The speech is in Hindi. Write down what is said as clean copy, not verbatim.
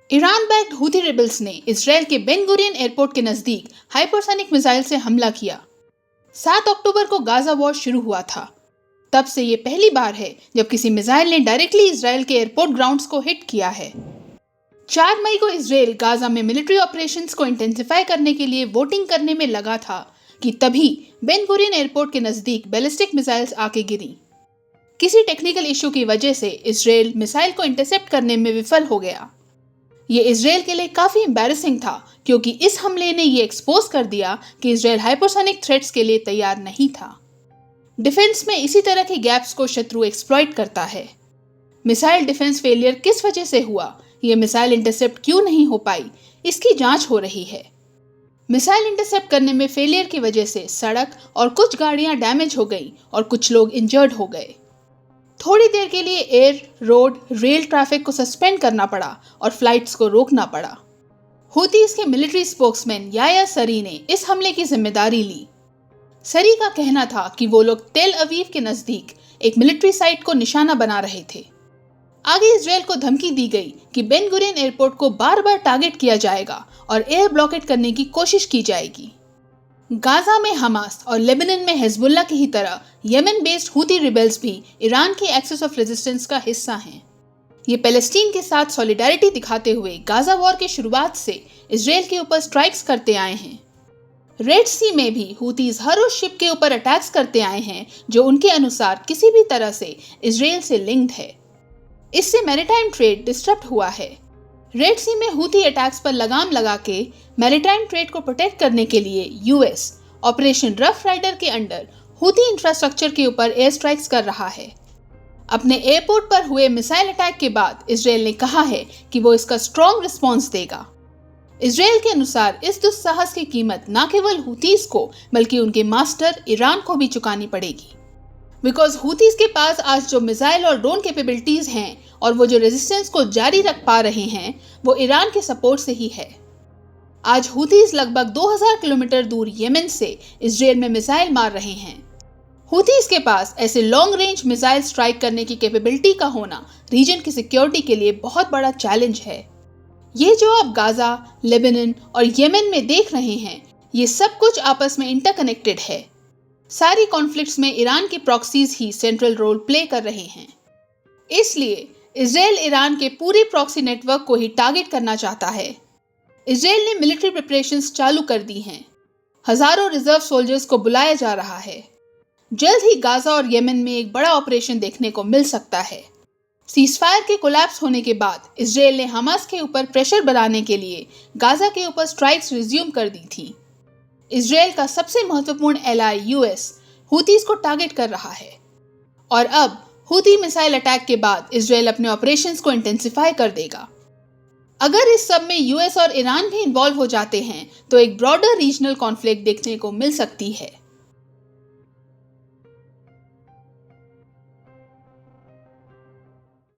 ईरान बैक्ड हूथी रिबल्स ने इसराइल के बेन गुरियन एयरपोर्ट के नजदीक हाइपरसोनिक मिसाइल से हमला किया। 7 अक्टूबर को गाजा वॉर शुरू हुआ था। तब से ये पहली बार है जब किसी मिसाइल ने डायरेक्टली इसराइल के एयरपोर्ट ग्राउंड्स को हिट किया है। 4 मई को इसराइल गाजा में मिलिट्री ऑपरेशंस को इंटेंसिफाई करने के लिए वोटिंग करने में लगा था कि तभी बेन गुरियन एयरपोर्ट के नजदीक बैलिस्टिक मिसाइल्स आके गिरी। किसी टेक्निकल इशू की वजह से इसराइल मिसाइल को इंटरसेप्ट करने में विफल हो गया। ये इसराइल के लिए काफी एम्बैरेसिंग था क्योंकि इस हमले ने ये एक्सपोज कर दिया कि इसराइल हाइपरसोनिक थ्रेट्स के लिए तैयार नहीं था। डिफेंस में इसी तरह के गैप्स को शत्रु एक्सप्लॉइट करता है। मिसाइल डिफेंस फेलियर किस वजह से हुआ, ये मिसाइल इंटरसेप्ट क्यों नहीं हो पाई, इसकी जांच हो रही है। मिसाइल इंटरसेप्ट करने में फेलियर की वजह से सड़क और कुछ गाड़ियां डैमेज हो गई और कुछ लोग इंजर्ड हो गए। थोड़ी देर के लिए एयर, रोड, रेल ट्रैफिक को सस्पेंड करना पड़ा और फ्लाइट्स को रोकना पड़ा। हूथीज के मिलिट्री स्पोक्समैन याह्या सरी ने इस हमले की जिम्मेदारी ली। सरी का कहना था कि वो लोग तेल अवीव के नजदीक एक मिलिट्री साइट को निशाना बना रहे थे। आगे इसराइल को धमकी दी गई कि बेन गुरियन एयरपोर्ट को बार बार टारगेट किया जाएगा और एयर ब्लॉकेट करने की कोशिश की जाएगी। गाजा में हमास और लेबनान में हिजबुल्लाह की ही तरह यमन बेस्ड हूथी रिबेल्स भी ईरान की एक्सिस ऑफ रेजिस्टेंस का हिस्सा हैं। ये पैलेस्टीन के साथ सॉलिडारिटी दिखाते हुए गाजा वॉर की शुरुआत से इसराइल के ऊपर स्ट्राइक्स करते आए हैं। रेड सी में भी हूथीज हर उस शिप के ऊपर अटैक्स करते आए हैं जो उनके अनुसार किसी भी तरह से इसराइल से लिंक्ड है। इससे मैरीटाइम ट्रेड डिस्टर्ब हुआ है। रेड सी में हूथी अटैक्स पर लगाम लगा के मैरीटाइम ट्रेड को प्रोटेक्ट करने के लिए यूएस ऑपरेशन रफ राइडर के अंडर हूथी इंफ्रास्ट्रक्चर के ऊपर एयर स्ट्राइक्स कर रहा है। अपने एयरपोर्ट पर हुए मिसाइल अटैक के बाद इसराइल ने कहा है कि वो इसका स्ट्रॉन्ग रिस्पॉन्स देगा। इसराइल के अनुसार इस दुस्साहस की कीमत न केवल हूथीज को बल्कि उनके मास्टर ईरान को भी चुकानी पड़ेगी। बिकॉज हूथीज के पास आज जो मिसाइल और ड्रोन कैपेबिलिटीज हैं और वो जो रेजिस्टेंस को जारी रख पा रहे हैं वो ईरान के सपोर्ट से ही है। आज हूथीज लगभग 2000 किलोमीटर दूर यमन से इसराइल में मिसाइल मार रहे हैं। हूथीज के पास ऐसे लॉन्ग रेंज मिसाइल स्ट्राइक करने की कैपेबिलिटी का होना रीजन की सिक्योरिटी के लिए बहुत बड़ा चैलेंज है। ये जो आप गाजा, लेबनान और यमन में देख रहे हैं, ये सब कुछ आपस में इंटरकनेक्टेड है। सारी कॉन्फ्लिक्ट्स में ईरान की प्रॉक्सीज ही सेंट्रल रोल प्ले कर रहे हैं। इसलिए इसराइल ईरान के पूरे प्रॉक्सी नेटवर्क को ही टारगेट करना चाहता है। इसराइल ने मिलिट्री प्रिपरेशंस चालू कर दी हैं। हजारों रिजर्व सोल्जर्स को बुलाया जा रहा है। जल्द ही गाजा और यमन में एक बड़ा ऑपरेशन देखने को मिल सकता है। सीजफायर के कोलैप्स होने के बाद इसराइल ने हमास के ऊपर प्रेशर बढ़ाने के लिए गाजा के ऊपर स्ट्राइक्स रिज्यूम कर दी थी। इसराइल का सबसे महत्वपूर्ण एलाई यूएस हूथीज को टारगेट कर रहा है और अब हूथी मिसाइल अटैक के बाद इसराइल अपने ऑपरेशंस को इंटेंसिफाई कर देगा। अगर इस सब में यूएस और ईरान भी इन्वॉल्व हो जाते हैं तो एक ब्रॉडर रीजनल कॉन्फ्लिक्ट देखने को मिल सकती है।